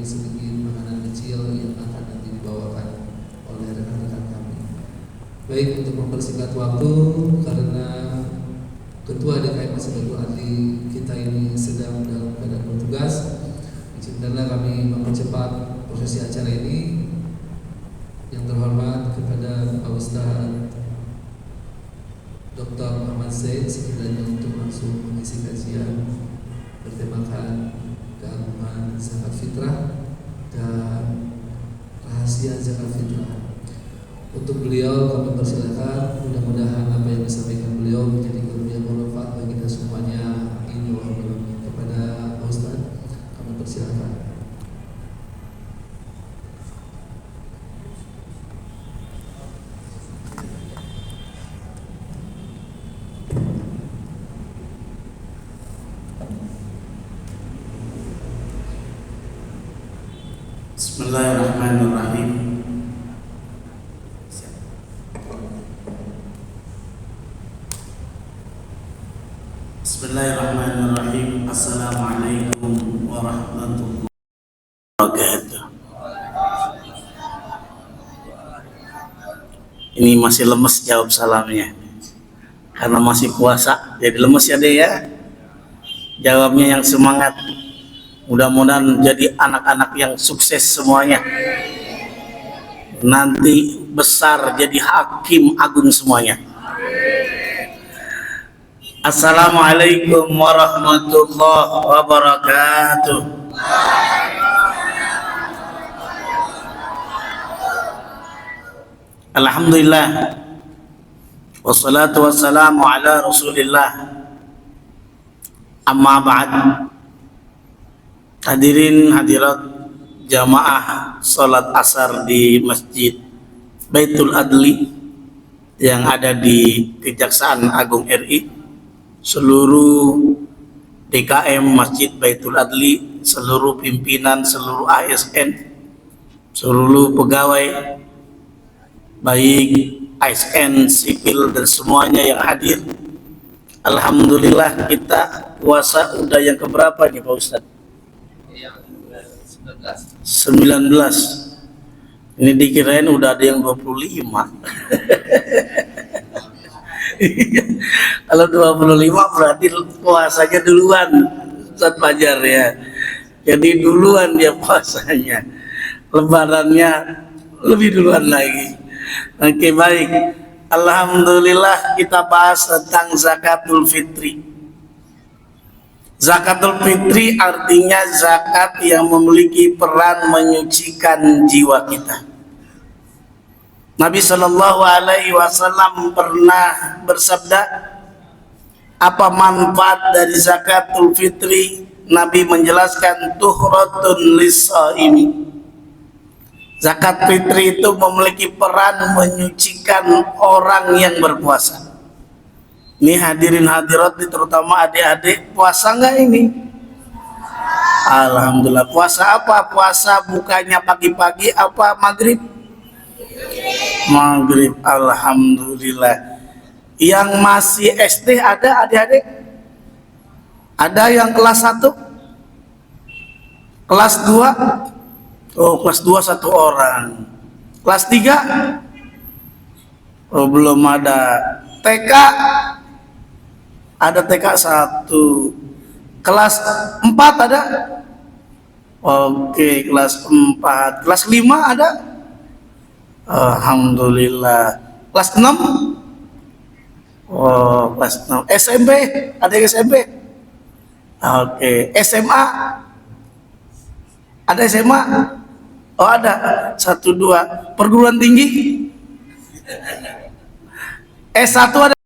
sedikit makanan kecil yang akan nanti dibawakan oleh rekan-rekan kami. Baik, untuk mempersingkat waktu karena Ketua DKM Masjid Baitul Adli kita ini sedang dalam keadaan bertugas, izinkanlah kami mempercepat prosesi acara ini. Yang terhormat kepada Pak Ustaz Dr. Muhammad Zaid sekiranya untuk langsung mengisi kajian bertemakan keagungan zakat fitrah dan rahasia zakat fitrah. Untuk beliau kami persilakan, mudah-mudahan apa yang disampaikan beliau menjadi ilmu yang bermanfaat bagi kita semuanya. Amin ya rabbal alamin. Kepada Pak Ustaz kami persilakan. Bismillahirrahmanirrahim. Bismillahirrahmanirrahim. Assalamualaikum warahmatullahi wabarakatuh. Ini masih lemes jawab salamnya karena masih puasa, jadi lemes ya deh ya. Jawabnya yang semangat. Mudah-mudahan jadi anak-anak yang sukses semuanya. Nanti besar jadi hakim agung semuanya. Assalamualaikum warahmatullahi wabarakatuh. Alhamdulillah. Wassalatu wassalamu ala Rasulillah. Amma ba'd. Hadirin hadirat jamaah salat asar di Masjid Baitul Adli yang ada di Kejaksaan Agung RI, seluruh DKM Masjid Baitul Adli, seluruh pimpinan, seluruh ASN, seluruh pegawai baik ASN, sipil dan semuanya yang hadir. Alhamdulillah kita puasa udah yang keberapa nih Pak Ustadz? 19. Ini dikirain udah ada yang 25. Kalau 25 berarti puasanya duluan Ustaz Fajar ya. Jadi duluan dia puasanya. Lebarannya lebih duluan lagi. Oke, baik. Alhamdulillah kita bahas tentang zakatul fitri. Zakatul fitri artinya zakat yang memiliki peran menyucikan jiwa kita. Nabi Shallallahu Alaihi Wasallam pernah bersabda, apa manfaat dari zakatul fitri? Nabi menjelaskan tuhratun lis-shaimi. Zakat fitri itu memiliki peran menyucikan orang yang berpuasa. Ini hadirin hadirat, terutama adik-adik, puasa nggak ini? Alhamdulillah. Puasa apa? Puasa bukannya pagi-pagi apa maghrib? Maghrib. Alhamdulillah. Yang masih SD ada adik-adik? Ada yang kelas 1? Kelas 2? Oh, kelas 2 1 orang. Kelas 3? Oh, belum ada. TK? Ada TK 1. Kelas 4 ada? Oke, kelas 4. Kelas 5 ada? Alhamdulillah. Kelas 6? Oh, kelas 6. SMP? Ada yang SMP? Oke. SMA? Ada SMA? Oh, ada. 1, 2. Perguruan tinggi? S1 ada?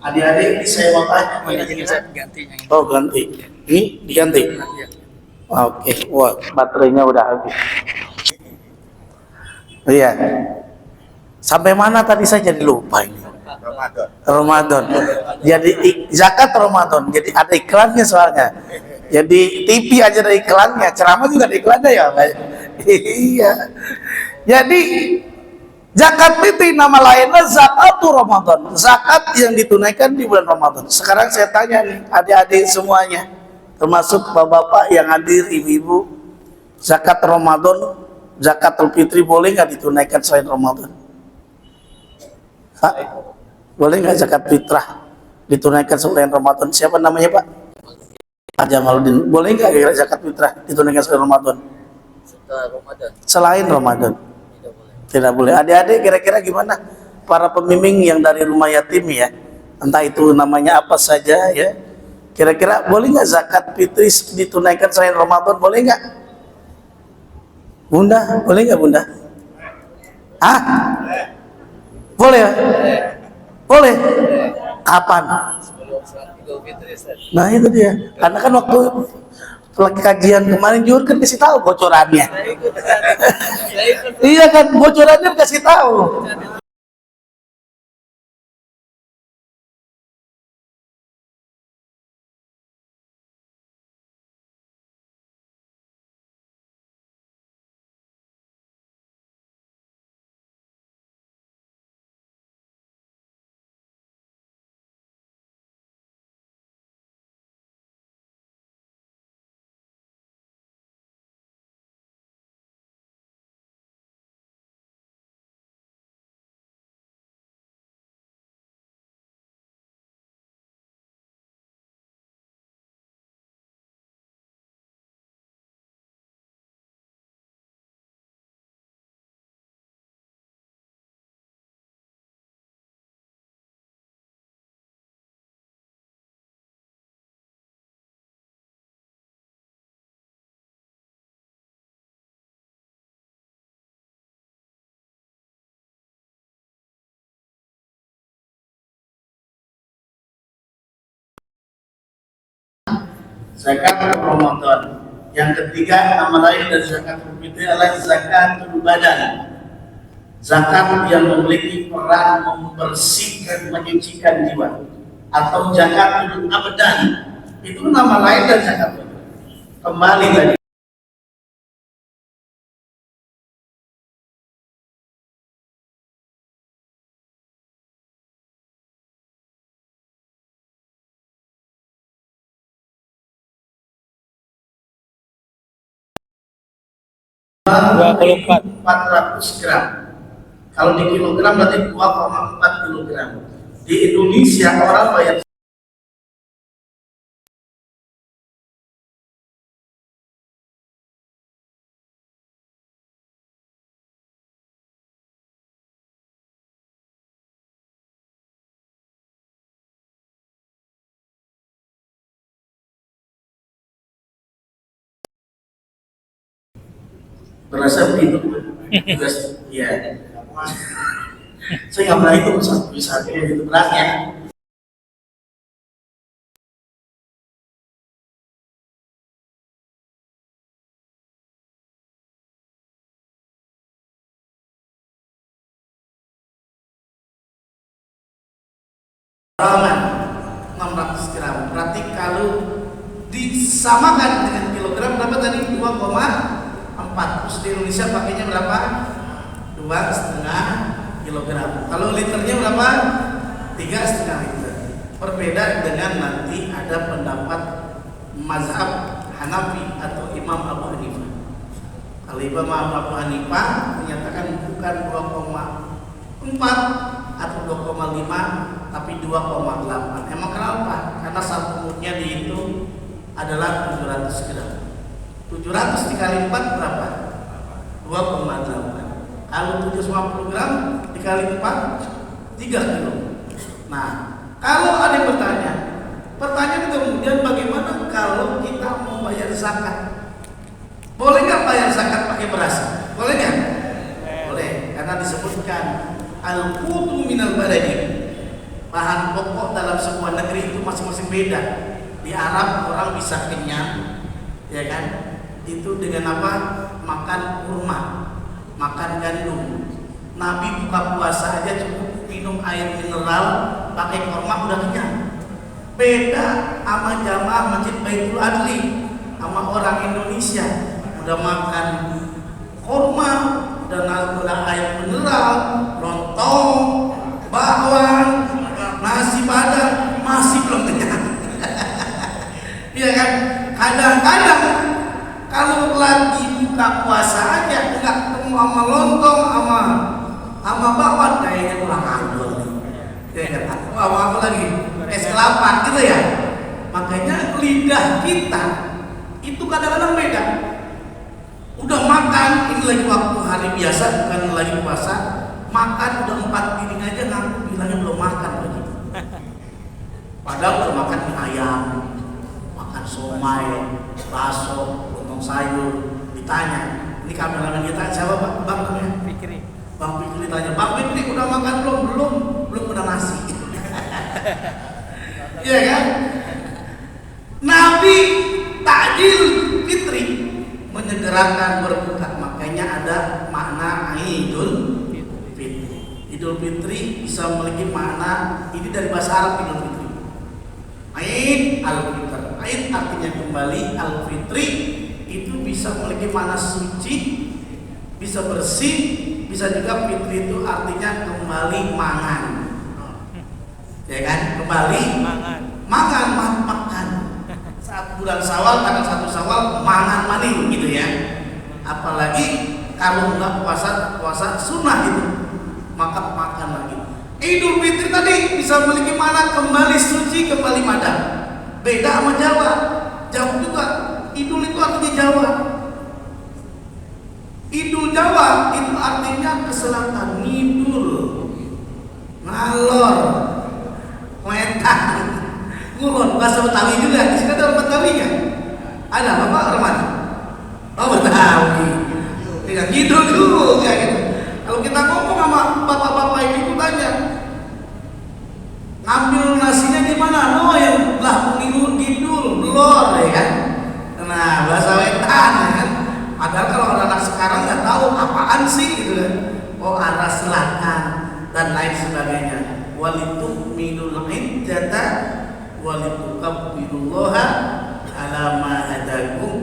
Adik-adik disewa apa? Ganti yang ini. Oh ganti. Ini diganti. Iya. Oke. Wah baterainya udah habis. Iya. Sampai mana tadi saya jadi lupa ini. Ramadan. Jadi zakat Ramadan. Jadi ada iklannya soalnya. Jadi TV aja ada iklannya, ceramah juga ada iklannya ya, Pak. Iya. Jadi zakat fitri nama lainnya zakatul Ramadan. Zakat yang ditunaikan di bulan Ramadan. Sekarang saya tanya nih, adik-adik semuanya, termasuk bapak-bapak yang hadir, ibu-ibu, zakat Ramadan, zakatul fitri boleh nggak ditunaikan selain Ramadan? Pak, boleh nggak zakat fitrah ditunaikan selain Ramadan? Siapa namanya Pak? Pak Jamaluddin. Boleh nggak kira zakat fitrah ditunaikan selain Ramadan? Setelah Ramadan Selain Ramadan? tidak boleh. Tidak boleh. Adik-adik kira-kira gimana? Para pembimbing yang dari rumah yatim ya, entah itu namanya apa saja ya, kira-kira boleh nggak zakat fitri ditunaikan selain Ramadan? Boleh nggak? Bunda, boleh nggak Bunda? Ah? Boleh ya? Boleh. Kapan? Sebelum sholat Idul Fitri, Ustaz. Nah itu dia. Karena kan waktu lagi kajian kemarin Jur kan kasih tahu bocorannya. Saya ikut, Ustaz. Saya ikut. Iya kan bocorannya kasih tahu. Zakat Ramadan. Yang ketiga nama lain dari zakat fitri adalah zakatul badan. Zakat yang memiliki peran membersihkan, menyucikan jiwa, atau zakatul abdan. Itu nama lain dari zakat fitri. Kembali tadi. Empat. 400 gram. Kalau di kilogram berarti 2,4 kilogram. Di Indonesia orang bayar berasa begitu. Iya. Saya nggak pernah itu bisa itu beratnya. Ramen 600 gram. Berarti kalau disamakan dengan kilogram berapa tadi? 2,4. Terus di Indonesia pakainya berapa? 2,5 kilogram. Kalau liternya berapa? 3,5 liter. Berbeda dengan nanti ada pendapat mazhab Hanafi atau Imam Abu Hanifah. Kalau Imam Abu Hanifah menyatakan bukan 2,4 atau 2,5 tapi 2,8. Emang kenapa? Karena satu mudnya dihitung adalah 700 gram. 700 dikali 4 berapa? 2,8. Kalau 750 gram dikali 4 3 kilo. Nah, kalau ada yang bertanya, pertanyaan kemudian bagaimana kalau kita mau bayar zakat? Boleh nggak bayar zakat pakai beras? Boleh nggak? Boleh, karena disebutkan al-qutu minal badani. bahan pokok dalam sebuah negeri itu masing-masing beda. Di Arab orang bisa kenyang, ya kan? Itu dengan apa? Makan kurma, makan gandum. Nabi buka puasa aja cukup minum air mineral, pakai kurma udah kenyang. Beda sama jamaah Masjid Baitul Adli, sama orang Indonesia udah makan kurma, udah air mineral, lontong, bakwan, nasi padang, masih belum kenyang. Iya kan? Kadang-kadang kalau lagi buka puasa aja nggak ketemu sama lontong, sama bakwan, kayaknya kurang adol. Ya kan? Apa lagi? Es kelapa gitu ya. Makanya lidah kita itu kadang-kadang beda. Udah makan, ini lagi waktu hari biasa, bukan lagi puasa. Makan udah 4 piring aja ngaku bilangnya belum makan begitu. Padahal udah makan mie ayam, makan somai, bakso, lontong sayur. Ditanya, ini kameramen kita siapa Pak? Bang namanya? Fikri. Bang Fikri tanya, Bang Fikri udah makan belum pernah nasi. Iya kan? Nabi takjil fitri menyegerakan berbuka, makanya ada makna Idul Fitri. Idul Fitri bisa memiliki makna, ini dari bahasa Arab Idul Fitri. Aid al-Fitr. Aid artinya kembali, al-Fitri itu bisa memiliki makna suci, bisa bersih, bisa juga fitri itu artinya kembali mangan. Ya kan? Kembali makan. Saat bulan Syawal, tanggal 1 Syawal mangan maning gitu ya. Apalagi kalau enggak puasa sunnah itu, maka makan lagi. Idul Fitri tadi bisa memiliki makna kembali suci, kembali madang. Beda sama Jawa. Jawa juga Idul itu artinya Jawa. Idul Jawa itu artinya ke selatan, ngidul, ngalor, wetan, ngulon. Bahasa Betawi juga. Di sini ada Betawinya. Ada Bapak Rahmat? Oh Betawi. Tidak ngidul dulu ya gitu. Kalau kita ngomong sama bapak-bapak ini tanya, ngambil nasinya di mana? No yang lah ngidul, belor ya kan. Nah bahasa wetan ya kan. Padahal kalau anak sekarang nggak tahu apaan sih gitu kan. Oh arah selatan dan lain sebagainya. Walitu'minul iddata walitukabbirullaha ala ma hadakum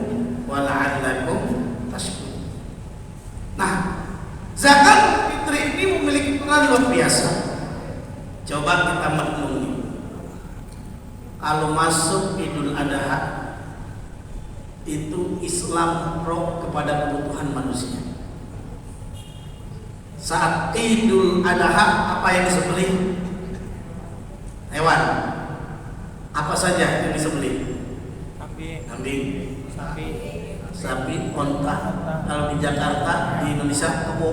wa la'allakum tashkurun. Nah, zakat fitri ini memiliki peran luar biasa. Coba kita merenungi. Kalau masuk Idul Adha itu Islam pro kepada kebutuhan manusia. Saat Idul Adha apa yang disembelih? Hewan. Apa saja yang disembelih? Kambing, sapi, onta. Kalau di Jakarta, di Indonesia kebo.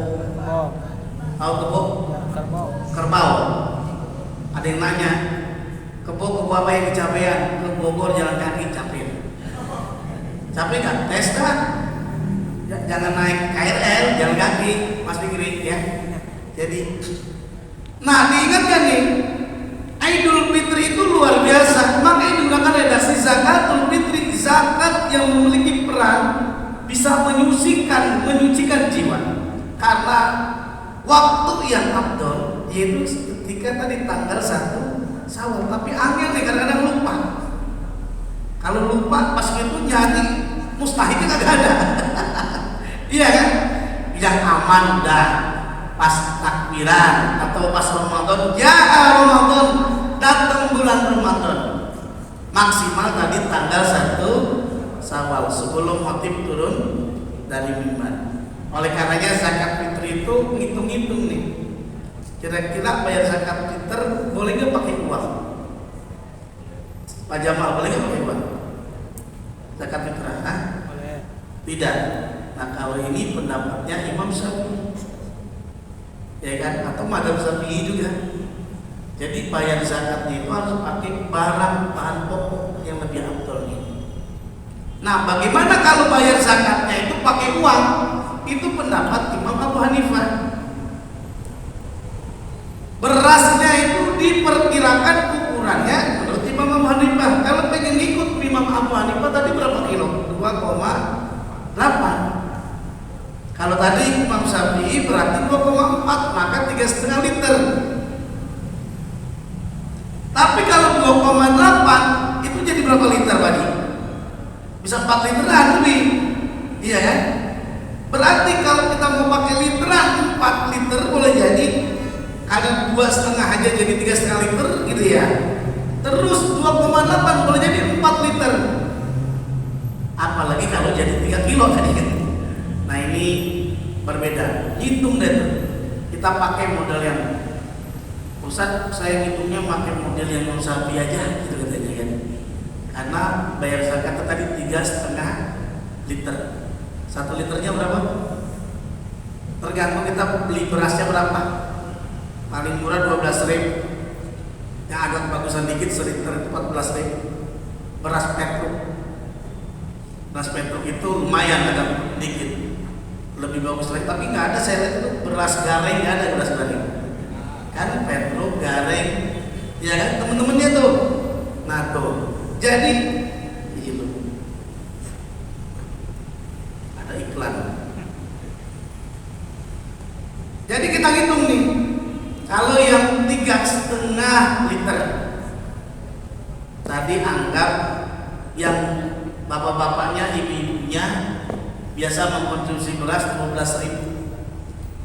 Tahu kebo? Kerbau. Ada yang nanya, kebo apa yang kecapean? Ke Bogor jalan kaki capek. Capek kan? Tes kan? Jangan naik KRL, jalan kaki, Mas Fikri ya. Jadi, nah diingatkan nih, Idul Fitri itu luar biasa. Maka digunakan redaksi zakatul fitri, zakat yang memiliki peran bisa menyucikan jiwa. Karena waktu yang abdul yaitu ketika tadi tanggal 1 Syawal. Tapi angin nih kadang-kadang lupa. Kalau lupa pas itu jadi mustahilnya kagak ada. Iya kan? Yang aman udah pas takbiran atau pas Ramadan, ya Ramadan, datang bulan Ramadan. Maksimal tadi tanggal 1 Syawal sebelum khotib turun dari mimbar. Oleh karenanya zakat fitri itu ngitung-ngitung nih. Kira-kira bayar zakat fitri boleh nggak pakai uang? Pak Jamal boleh nggak pakai uang? Zakat fitrah? Boleh. Tidak. Nah kalau ini pendapatnya Imam Syafi'i, ya kan? Atau Madzhab Syafi'i juga. Jadi bayar zakatnya itu harus pakai barang bahan pokok yang lebih afdal ini. Nah bagaimana kalau bayar zakatnya itu pakai uang? Itu pendapat Imam Abu Hanifah. Berasnya itu diperkirakan ukurannya menurut Imam Abu Hanifah. Kalau pengen ngikut Imam Abu Hanifah tadi berapa kilo? 2,8. Kalau tadi Imam Syafi'i berarti 2,4, maka 3,5 liter. Tapi kalau 2,8 itu jadi berapa liter Pak? Bisa 4 literan lebih. Iya kan? Berarti kalau kita mau pakai literan 4 liter boleh jadi, ada 2,5 aja jadi 3,5 liter gitu ya. Terus 2,8 boleh jadi 4 liter. Apalagi kalau jadi 3 kilo tadi kan. Nah ini berbeda. Hitung deh tuh. Kita pakai model yang Ustaz, saya ngitungnya pakai model yang non sapi aja gitu katanya kan. Karena bayar zakat tadi 3,5 liter. 1 liternya berapa? Tergantung kita beli berasnya berapa. Paling murah 12.000. Yang agak bagusan dikit seliter itu 14.000. Beras petruk. Beras petruk itu lumayan agak dikit. Lebih bagus lagi, tapi nggak ada saya lihat itu beras gareng, nggak ada beras gareng. Kan petruk gareng, ya kan temen-temennya tuh. Nah tuh, jadi itu ada iklan. Jadi kita hitung nih, kalau yang 3,5 liter, tadi anggap yang bapak-bapaknya, ibu-ibunya biasa mengkonsumsi beras 12.000.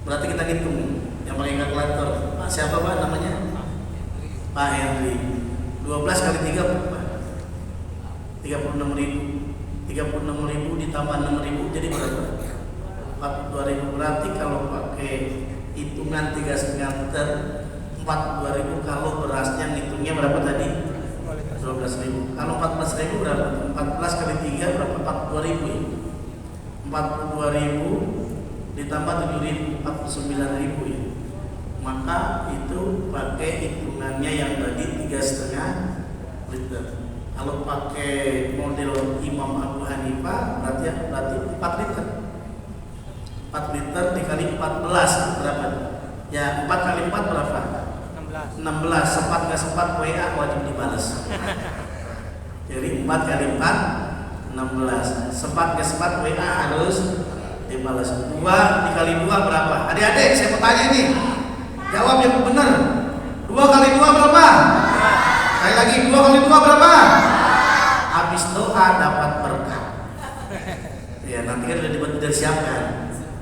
Berarti kita hitung yang pakai kalkulator. Pak siapa Pak namanya? Pak Henry. 12 kali 3 berapa? 36.000. 36.000 ditambah 6.000 jadi berapa? 42.000. Berarti kalau pakai hitungan 3,5 liter 42.000, kalau berasnya ngitungnya berapa tadi? 12.000. Kalau 14.000 berapa? 14 kali 3 berapa? 42.000 ya? 42.000 ditambah 7.000, 49.000 ya. Maka itu pakai hitungannya yang tadi 3,5 liter. Kalau pakai model Imam Abu Hanifah berarti 4 liter. 4 liter dikali 14 berapa? Ya 4 kali 4 berapa? 16. Sempat nggak sempat WA wajib dibalas. Jadi 4 kali 4 16. Sempat nggak sempat WA harus dibalas. 2 dikali 2 berapa? Adik-adik saya mau tanya nih, jawab yang benar. 2 kali 2 berapa? Sekali lagi, 2 kali 2 berapa? Habis doa dapat berkah. Ya nanti kan udah disiapkan,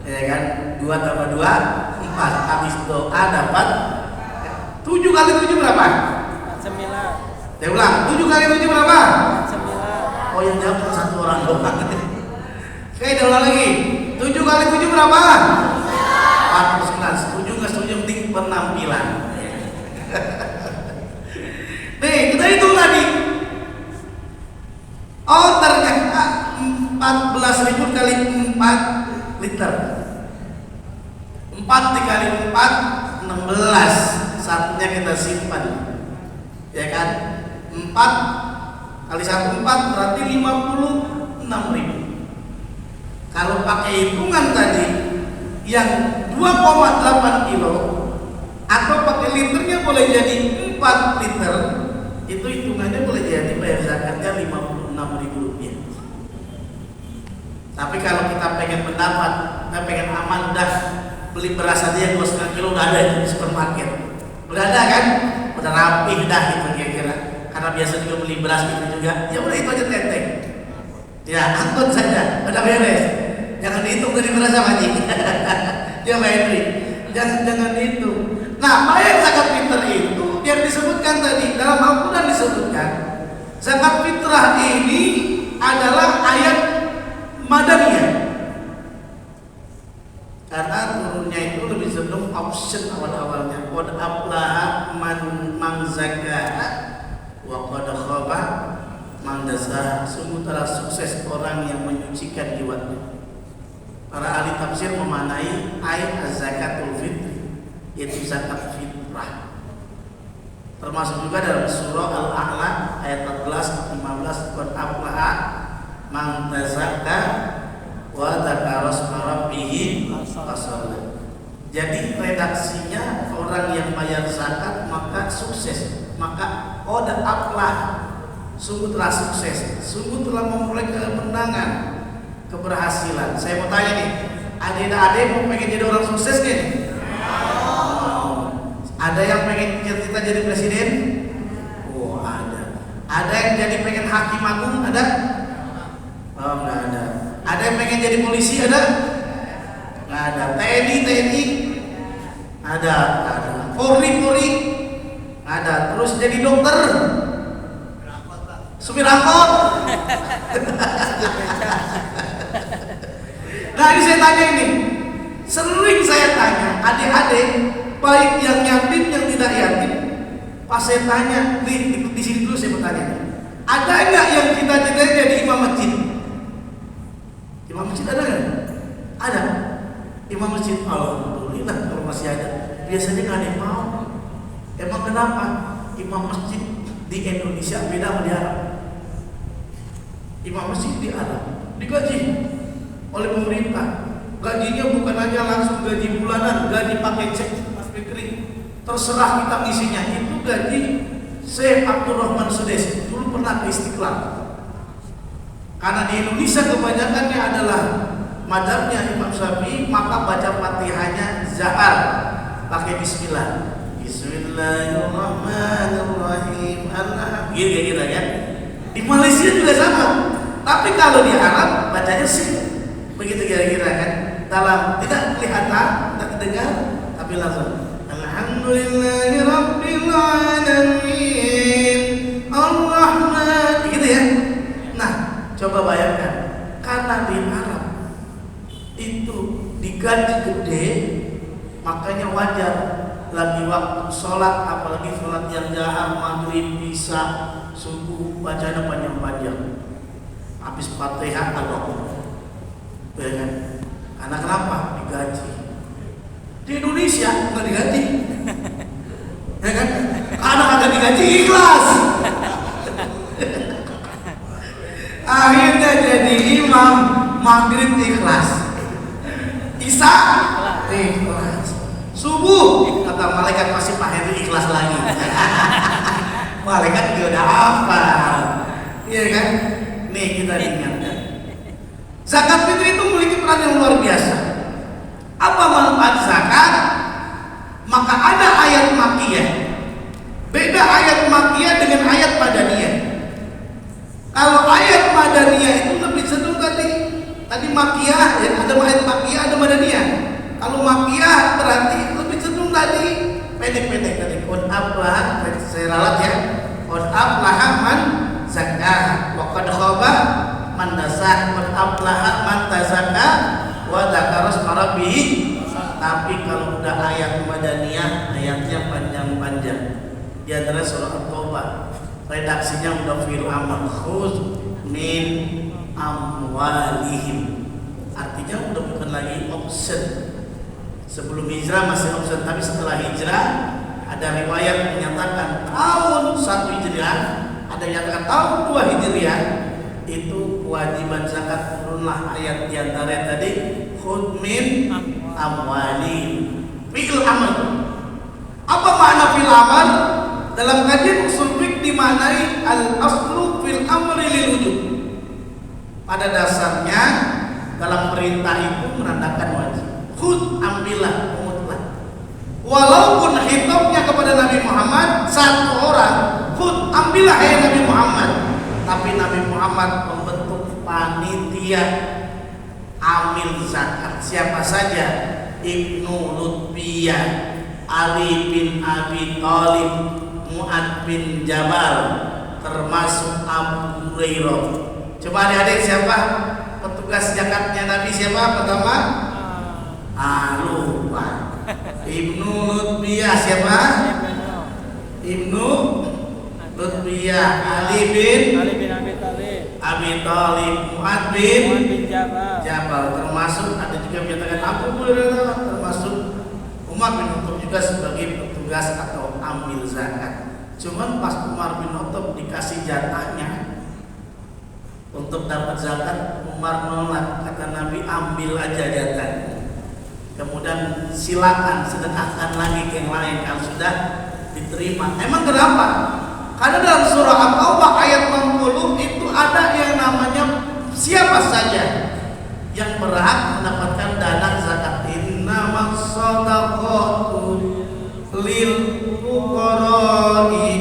ya kan? 2 tambah 2 4. Habis doa dapat 7 kali 7 berapa? 9. Saya ulang, 7 kali 7 berapa? 9. Oh yang jawab satu orang doang. Oke, ulang lagi. 7 kali 7 berapa? 49. Setuju nggak setuju, penting penampilan. Nih kita hitung tadi. Oh ternyata 14.000 kali 4 liter. 4 dikali 4 16. Satunya kita simpan, ya kan? 4 kali 1 4 berarti 56.000. Kalau pakai hitungan tadi yang 2,8 kilo atau pakai liternya boleh jadi 4 liter, itu hitungannya boleh jadi bayar zakatnya 56.000 rupiah. Tapi kalau kita pengen pendapat, kita pengen aman, udah beli beras aja yang 2,5 kilo udah ada di supermarket, udah ada kan, udah rapi dah gitu kira-kira. Karena biasa juga beli beras gitu juga, ya udah itu aja teteng. Ya angkut saja, udah beres. Jangan dihitung dari beras sama Haji. Ya Pak Henry, jangan dihitung. Nah, bayar zakat fitrah itu yang disebutkan tadi dalam Al-Quran disebutkan zakat fitrah ini adalah ayat Madaniyah. Karena turunnya itu lebih sebelum option awal-awalnya. Qad aflaha man zakkaha wa qad khaba man dassaha. Sungguh telah sukses orang yang menyucikan jiwanya. Para ahli tafsir memaknai ayat zakatul fitri, yaitu zakat fitrah. Termasuk juga dalam surah Al-A'la ayat 14 15, qad aflaha man tazakka wa dzakara isma rabbih fasalla. Jadi redaksinya orang yang bayar zakat maka sukses, maka qad aflah, sungguh telah sukses, sungguh telah memperoleh kemenangan, keberhasilan. Saya mau tanya nih, adik-adik mau pengen jadi orang sukses nih? Ada yang pengen cita-cita jadi presiden? Oh, ada. Ada yang jadi pengen hakim agung? Ada? Oh, nggak ada. Ada yang pengen jadi polisi? Ada? Nggak ada. TNI? Ada. Polri? Ada. Terus jadi dokter? Supir angkot? Nah, ini saya tanya ini. Sering saya tanya adik-adik, baik yang yatim yang tidak yatim. Pas saya tanya, di sini dulu saya bertanya, ada nggak yang cita-citanya jadi imam masjid? Imam masjid ada nggak? Ada. Imam masjid, alhamdulillah kalau masih ada. Biasanya nggak ada yang mau. Emang kenapa? Imam masjid di Indonesia beda sama di Arab. Imam masjid di Arab digaji oleh pemerintah. Gajinya bukan hanya langsung gaji bulanan, gaji pakai cek Mas Fikri. Terserah kita isinya. Itu gaji Syekh Abdurrahman Sudesi. Dulu pernah ke Istiqlal. Karena di Indonesia kebanyakannya adalah mazhabnya Imam Syafi'i, maka baca Fatihahnya zahar pakai bismillah. Bismillahirrahmanirrahim. Gitu ya. Di Malaysia juga sama. Tapi kalau di Arab bacanya sih. Begitu kira-kira kan, dalam tidak kelihatan, tidak terdengar, tapi langsung Alhamdulillahirabbil alamin Ar-Rahman, gitu ya. Nah, coba bayangkan, karena di Arab itu digaji gede, makanya wajar lagi waktu sholat, apalagi sholat yang jahar, maghrib, isya, subuh, bacanya panjang-panjang, habis Fatihah atau ya kan? Karena kenapa? Digaji. Di Indonesia nggak digaji, ya kan? Karena kagak digaji ikhlas. Akhirnya jadi imam maghrib ikhlas, isya ikhlas, subuh kata malaikat masih Pak Henry ikhlas lagi. Malaikat juga udah apa? Iya kan? Nih kita ingatkan. Zakat fitri itu memiliki peran yang luar biasa. Apa manfaat zakat? Maka ada ayat makiyah. Beda ayat makiyah dengan ayat madaniyah. Kalau ayat madaniyah itu lebih cenderung tadi makiyah, ya, ada ayat makiyah, ada madaniyah. Kalau makiyah berarti lebih cenderung tadi pendek-pendek tadi. Qad aflaha, saya ralat ya. Qad aflaha man zakah wa qad khaba man dasah, qad aflaha man tazakka wa dzakara isma rabbih. Tapi kalau udah ayat madaniyah, ayatnya panjang-panjang. Di antara surah At-Taubah, redaksinya udah fil amr khuz min amwalihim. Artinya udah bukan lagi option. Sebelum hijrah masih option, tapi setelah hijrah ada riwayat menyatakan tahun 1 Hijriah, ada yang kata tahun 2 Hijriah itu kewajiban zakat. Turunlah ayat diantara tadi khudh min amwali fi'il amr. Apa makna fi'il amr? Dalam kajian usul fiqh dimaknai al-aslu fil amri lil wujub. Pada dasarnya dalam perintah itu menandakan wajib. Khudh, ambillah, mutlak. Walaupun hitobnya kepada Nabi Muhammad satu orang, khudh, ambillah hai Nabi Muhammad. Tapi Nabi Muhammad membentuk panitia amil zakat. Siapa saja? Ibnu Lutbiyah, Ali bin Abi Thalib, Mu'ad bin Jabal, termasuk Abu Hurairah. Coba adik-adik siapa petugas zakatnya Nabi? Siapa pertama? Lupa. Ibnu Lutbiyah siapa? Ibnu Lutbiyah, Ali bin Abi Thalib, Mu'ad bin Jabal, termasuk ada juga menyatakan Abu Hurairah, termasuk Umar bin Khattab juga sebagai petugas atau ambil zakat. Cuman pas Umar bin Khattab dikasih jatahnya untuk dapat zakat, Umar menolak, kata Nabi ambil aja jatahnya. kemudian silakan sedekahkan lagi ke yang lain kalau sudah diterima. Emang kenapa? Karena dalam surah At-Taubah ayat 60 itu ada yang namanya siapa saja yang berhak mendapatkan dana zakat. Innamas shadaqatu lil fuqara'i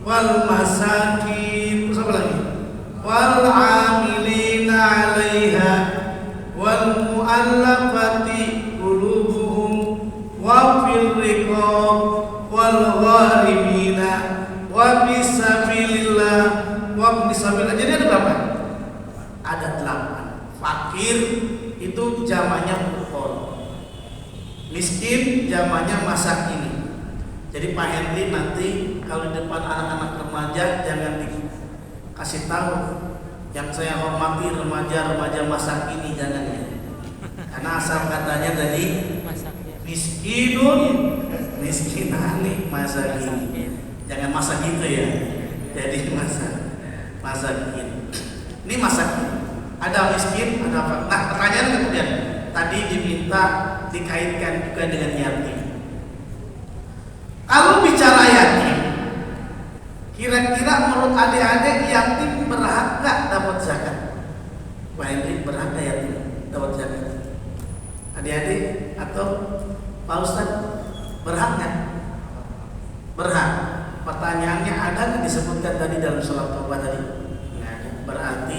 wal masakin, apa lagi? Wal 'amilina 'alaiha wal mu'allafati qulubuhum wa fil riqab wal gharimina wa fisabilillah wa fisabilillah. Jadi ada berapa? Ada 8. Fakir itu jamannya fuqara, miskin jamannya masakin. Jadi Pak Henry nanti kalau di depan anak-anak remaja jangan dikasih tahu yang saya hormati remaja-remaja masakin, jangan ya. Karena asal katanya tadi miskinun miskinani masakin. Jangan masa gitu ya. Jadi masakin. Ini masakin. Ada miskin, ada apa? Nah, pertanyaan kemudian tadi diminta dikaitkan juga dengan yatim. Kalau bicara yatim, kira-kira menurut adik-adik yatim berhak nggak dapat zakat? Pak Hendrik, berhak nggak yatim dapat zakat? Adik-adik atau Pak Ustadz, berhak nggak? Berhak. Pertanyaannya ada nggak disebutkan tadi dalam surat Taubah tadi? Nggak ada. Berarti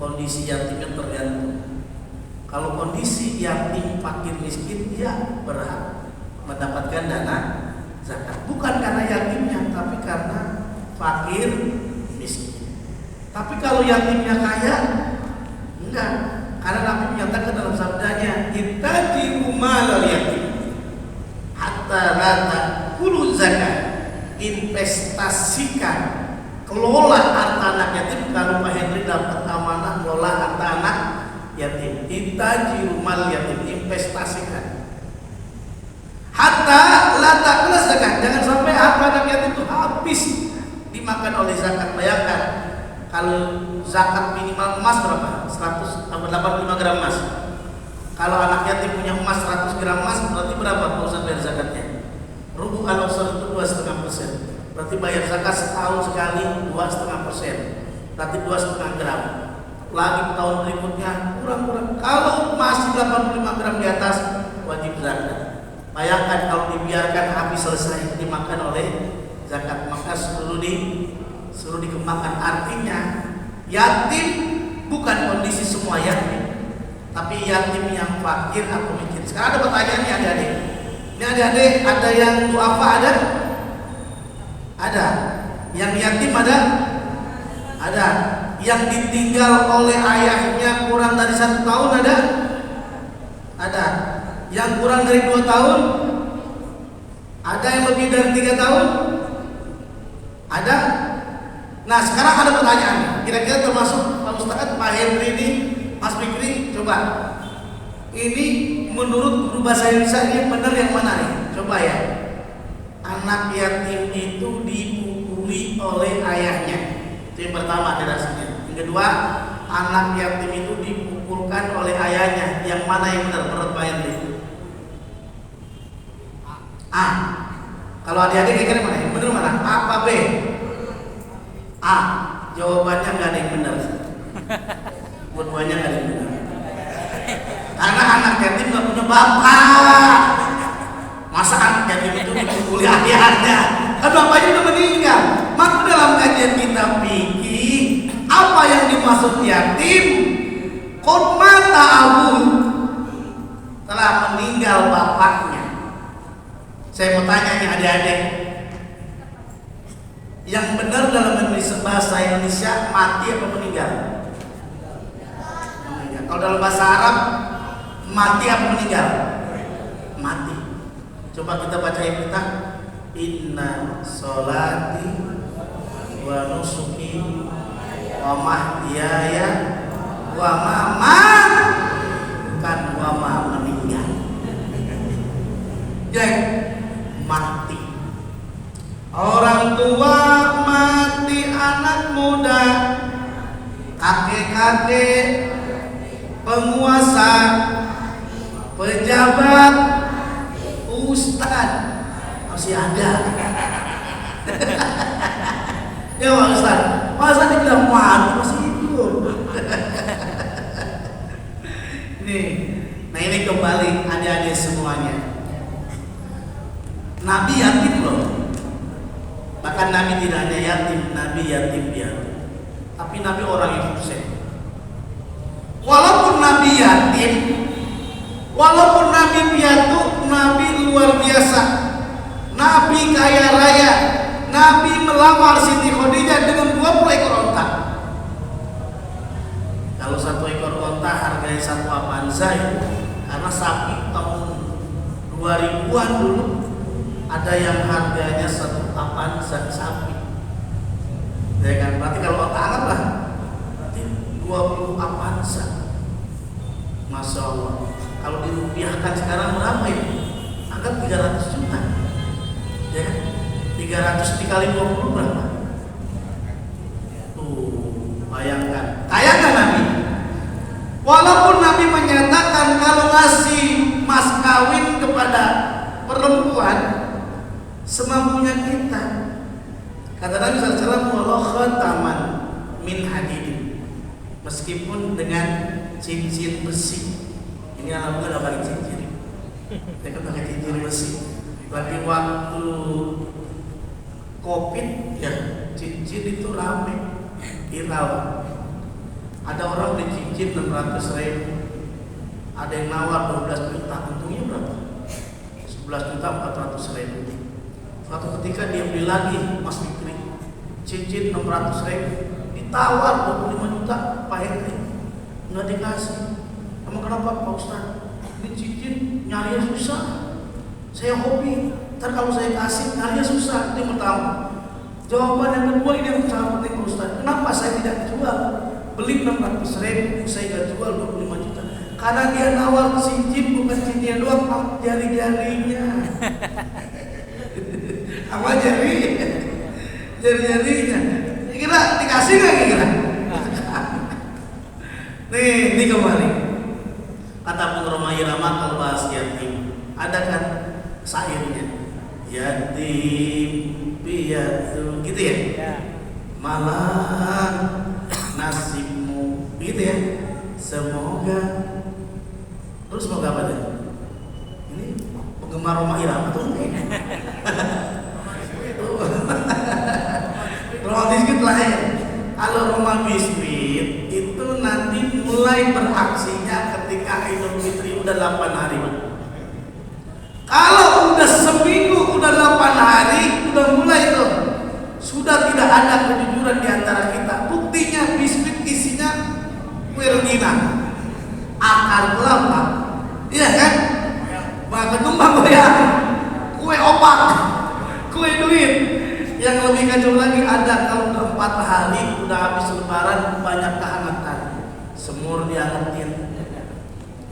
kondisi yatimnya tergantung. Kalau kondisi yatim fakir miskin, dia berhak mendapatkan dana zakat. Bukan karena yatimnya, tapi karena fakir miskin. Tapi kalau yatimnya kaya, enggak. Karena Nabi menyatakan dalam sabdanya, "Ittaqiu malal yatim hatta la ta'kulu zakat." Investasikan, kelola harta anak yatim. Kalau Pak Henry dapat amanah kelola harta anak yatim, ittaqiu mal yatim, investasikan. Hatta la ta'kulu zakat, jangan sampai harta anak yatim itu habis dimakan oleh zakat. Bayangkan kalau zakat minimal emas berapa? 185 gram emas. Kalau anak yatim punya emas 100 gram emas, berarti berapa Pak bayar zakatnya? Rubu kalau itu 2,5%. Berarti bayar zakat setahun sekali 2,5%. Berarti 2,5 gram. Lagi tahun berikutnya kurang-kurang. Kalau masih 85 gram di atas, wajib zakat. Bayangkan kalau dibiarkan habis selesai dimakan oleh zakat, maka suruh dikembangkan. Artinya yatim bukan kondisi semua yatim, tapi yatim yang fakir atau miskin. Sekarang ada pertanyaannya adik-adik. Ini adik-adik ada yang duafa ada? Ada. Yang yatim ada? Ada. Yang ditinggal oleh ayahnya kurang dari 1 tahun ada? Ada. Yang kurang dari 2 tahun? Ada yang lebih dari 3 tahun? Ada. Nah sekarang ada pertanyaan. Kira-kira termasuk Pak Ustadz, Pak Henry ini, Mas Fikri, coba. Ini menurut guru bahasa Indonesia ini benar yang mana nih? Coba ya. Anak yatim itu dipukuli oleh ayahnya. Itu yang pertama derasnya. Yang kedua, anak yatim itu dipukulkan oleh ayahnya. Yang mana yang benar menurut Pak Henry? A. Kalau adik-adik kira-kira mana? Yang benar mana? A apa B? A. Jawabannya nggak ada yang benar. Dua-duanya nggak ada yang benar. Karena anak yatim nggak punya bapak. Masa anak yatim itu dipukuli ayahnya? Kan bapaknya udah meninggal. Maka dalam kajian kita fikih, apa yang dimaksud yatim? Qad mata abu, telah meninggal bapaknya. Saya mau tanya nih adik-adik, yang benar dalam bahasa Indonesia mati apa meninggal? Meninggal. Kalau dalam bahasa Arab mati apa meninggal? Mati. Coba kita baca ayat kita. Inna sholati wa nusuki wa mahyaya wa bukan wa meninggal. Jadi mati. Orang tua mati, anak muda, kakek-kakek, penguasa, pejabat, ustadz masih ada. Ya Pak Ustadz, masa dibilang mati masih hidup. Nih, nah ini kembali adik-adik semuanya. Nabi yatim loh. Bahkan Nabi tidak hanya yatim, Nabi yatim piatu. Tapi Nabi orang yang sukses. Walaupun Nabi yatim, walaupun Nabi piatu, Nabi luar biasa. Nabi kaya raya. Nabi melamar Siti Khadijah dengan 20 ekor onta. Kalau 1 ekor onta harganya 1 Avanza itu, karena sapi tahun 2000-an dulu ada yang harganya 1 Avanza sapi. Ya kan? Berarti kalau onta anggaplah 20 Avanza. Masya Allah. Kalau dirupiahkan sekarang berapa ya? Anggap 300 juta. Ya kan? 300 dikali 20 berapa? Tuh, bayangkan. Kaya nggak Nabi? Walaupun Nabi menyatakan kalau ngasih mas kawin kepada perempuan semampunya kita. Kata Nabi SAW, walau khataman min hadid, meskipun dengan cincin besi. Ini anak bukan pakai cincin. Dia kan pakai cincin besi. Tapi waktu Covid ya cincin itu rame, viral. Ada orang beli cincin 600.000, ada yang nawar 12 juta, untungnya berapa? 11.400.000. Suatu ketika dia beli lagi Mas Fikri, cincin 600.000, ditawar 25 juta, Pak Henry nggak dikasih. Emang kenapa Pak Ustaz? Ini cincin nyarinya susah. Saya hobi, ntar kalau saya kasih nyarinya susah. Itu yang pertama. Jawaban yang kedua ini yang sangat penting Pak Ustaz. Kenapa saya tidak jual? Beli 600.000, saya nggak jual 25 juta. Karena dia nawar cincin, bukan cincinnya doang, jari-jarinya. Apa jari-jarinya? Kira dikasih nggak kira? Nih, ini kembali. Kata Bung Roma Irama kalau bahas yatim, ada kan syairnya. Yatim piatu, gitu ya? Malah nasibmu, gitu ya? Semoga. Terus semoga apa tadi? Ini penggemar Roma Irama tuh mungkin. Romantis gitu lah ya. Kalau Roma Biskuit itu nanti mulai beraksinya ketika Idul Fitri udah 8 hari. Kalau udah seminggu, udah 8 hari, udah mulai tuh sudah tidak ada kejujuran di antara kita. Buktinya biskuit isinya kue rengginang, akar kelapa, iya kan? Bak ketumbang goyang, kue opak, kue duit. Yang lebih kacau lagi ada kalau udah 4 hari udah habis lebaran banyak kehangatan, semur dihangatin,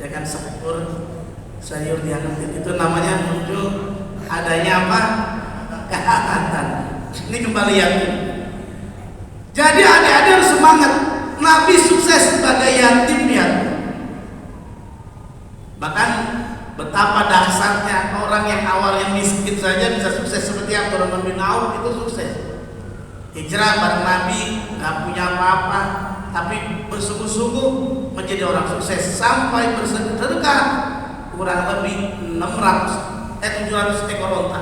ya kan, sayur dihangatin, itu namanya muncul adanya apa? Kehangatan. Ini kembali yatim. Jadi adik-adik harus semangat. Nabi sukses sebagai yatim piatu. Bahkan betapa dahsyatnya orang yang awalnya miskin saja bisa sukses seperti Abdurrahman bin Auf itu sukses. Hijrah bareng Nabi, nggak punya apa-apa, tapi bersungguh-sungguh menjadi orang sukses sampai bersedekah kurang lebih 700 ekor onta.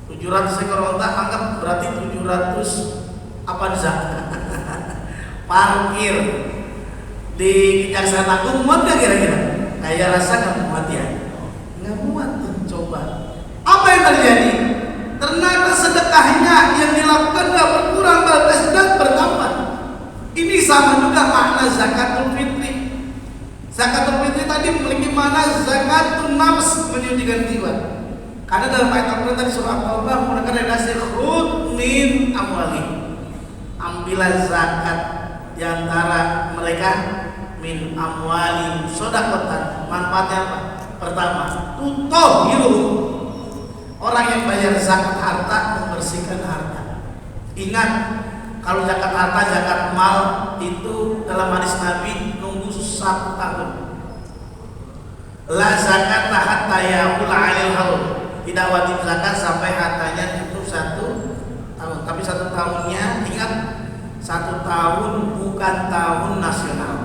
700 ekor onta anggap berarti 700 apa parkir di Kejaksaan Agung muat gak kira-kira? Kayak rasa nggak muat ya? Nggak muat tuh, coba. Apa yang terjadi? Ternyata sedekahnya yang dilakukan nggak berkurang, bahkan bertambah. Ini sama juga makna zakatul fitri. Zakatul fitri tadi memiliki makna zakatul nafs, menyucikan jiwa. Karena dalam ayat Al-Quran tadi surah Al-Taubah menggunakan redaksi khud min amwali. Ambillah zakat di antara mereka min amwali sedekah. Manfaatnya apa? Pertama, tutohiru. Orang yang bayar zakat harta membersihkan harta. Ingat, kalau zakat harta, zakat mal itu dalam hadis Nabi nunggu 1 tahun. La zakat hatta yaqul 'alil haul. Tidak wajib zakat sampai hartanya cukup 1 tahun. Tapi 1 tahunnya, ingat, 1 tahun bukan tahun nasional.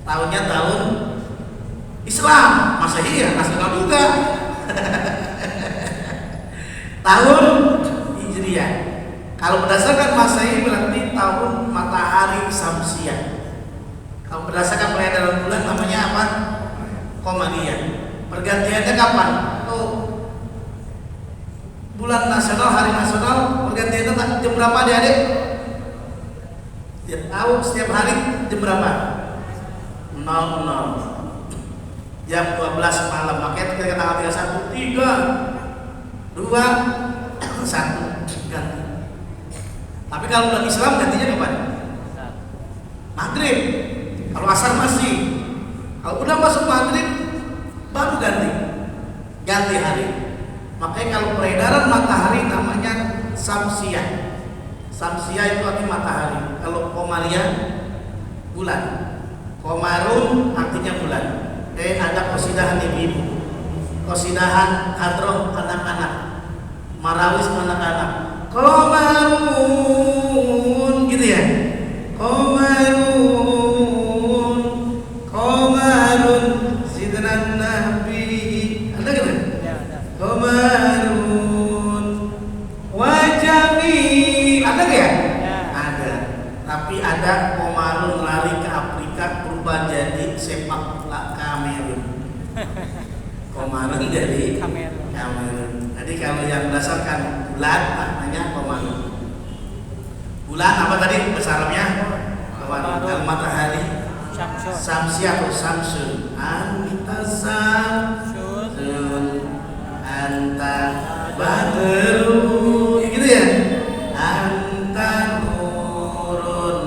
Tahunnya tahun Islam. Masa iya nasional juga. Tahun Hijriah. Kalau berdasarkan Masehi berarti tahun matahari Samsiah. Kalau berdasarkan peredaran bulan namanya apa? Qamariyah. Pergantiannya kapan? Oh, bulan nasional, hari nasional, pergantiannya jam berapa adik-adik? Tiap tahun, setiap hari jam berapa? 00 jam 12 malam. Makanya ketika tanggal 31, 3, 2, 1 ganti. Tapi kalau bulan Islam gantinya kapan? Maghrib. Kalau asar masih. Kalau udah masuk maghrib baru ganti hari. Makanya kalau peredaran matahari namanya Samsiah. Samsiah itu artinya matahari. Kalau Qamariyah bulan. Qamarun artinya bulan. Ada qasidahan ibu-ibu, qasidahan hadroh anak-anak, marawis anak-anak. Qamarun gitu ya. Qamarun sidran nabi. Ada gitu? Ya, ada. Qamarun wajami. Ada gak ya? Ya. Ada. Tapi ada Qamarun lari ke Afrika berubah jadi sepak bola Kamerun. Qamarun jadi Kamerun. Jadi kalau yang berdasarkan bulan maknanya Qamarun. Bulan apa tadi besarnya? Qamarun. Al matahari Syamsun. Samsiah atau Samsun. Anta Samsun, anta badrun, gitu ya. Anta nurun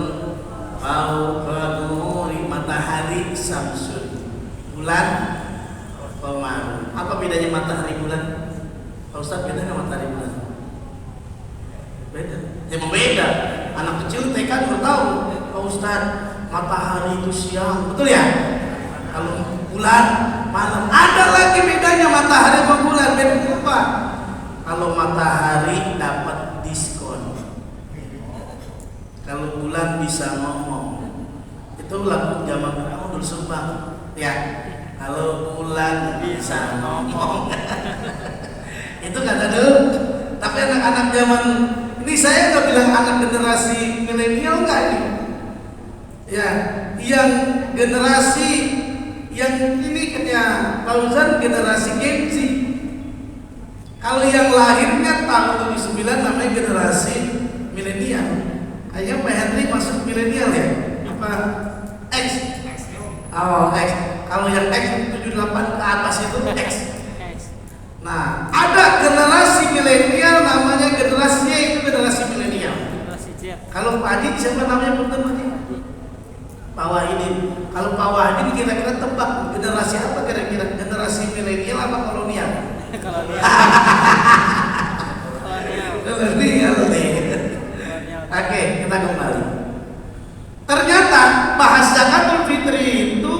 fauqa nuri, matahari Samsun. Bulan Qamarun. Apa bedanya matahari bulan? Pak Ustaz, beda nggak matahari bulan? Beda. Ya beda. Anak kecil TK juga tahu. Pak Ustaz, matahari itu siang, betul ya? Kalau bulan malam. Ada lagi bedanya matahari sama bulan. Beda apa? Kalau matahari dapat diskon. Kalau bulan bisa ngomong. Itu lagu zaman kamu dulu sumpah. Ya. Kalau bulan bisa ngomong. Itu kata dulu. Tapi anak-anak zaman ini, saya nggak bilang anak generasi milenial enggak ini. Ya, yang generasi yang ini kan ya Fauzan generasi Gen Z. Kalau yang lahirnya tahun 79 namanya generasi milenial. Kayaknya Pak Henry masuk milenial ya? Apa X? Oh, X. Kalau yang X 78 ke atas itu X. Nah, ada generasi milenial namanya generasi Y, itu generasi milenial. Kalau Pak Haji siapa namanya betul Pak Haji? Pak Wahidin. Kalau Pak Wahidin kira-kira tebak generasi apa kira-kira? Generasi milenial apa kolonial? Kolonial nih. Oke, kita kembali. Ternyata bahas zakatul fitri itu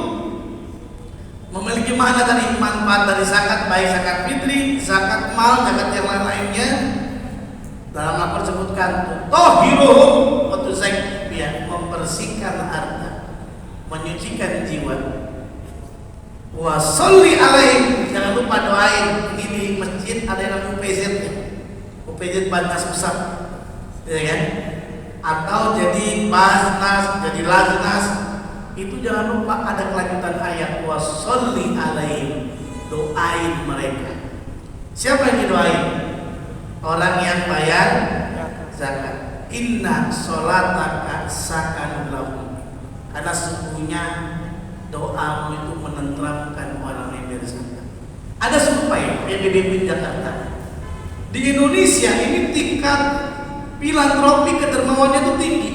memiliki makna tadi, manfaat dari zakat, baik zakat fitri, zakat mal, zakat yang lain-lainnya. Dalam lapor sebutkan tohiruhum wa tuzakkiyah, membersihkan harta, menyucikan jiwa. Wa sholli alaihim, jangan lupa doain. Ini di masjid ada yang namanya UPZ ya. UPZ Bantas Pusat. Ya kan? Atau jadi Basnas, jadi Laznas. Itu jangan lupa ada kelanjutan ayat wa sholli alaihim, doain mereka. Siapa yang didoain? Orang yang bayar zakat. Inna sholataka sakanun lahum, karena sesungguhnya doamu itu menenteramkan orang yang bayar zakat. Ada survei PBB Jakarta. Di Indonesia ini tingkat filantropi kedermawannya itu tinggi.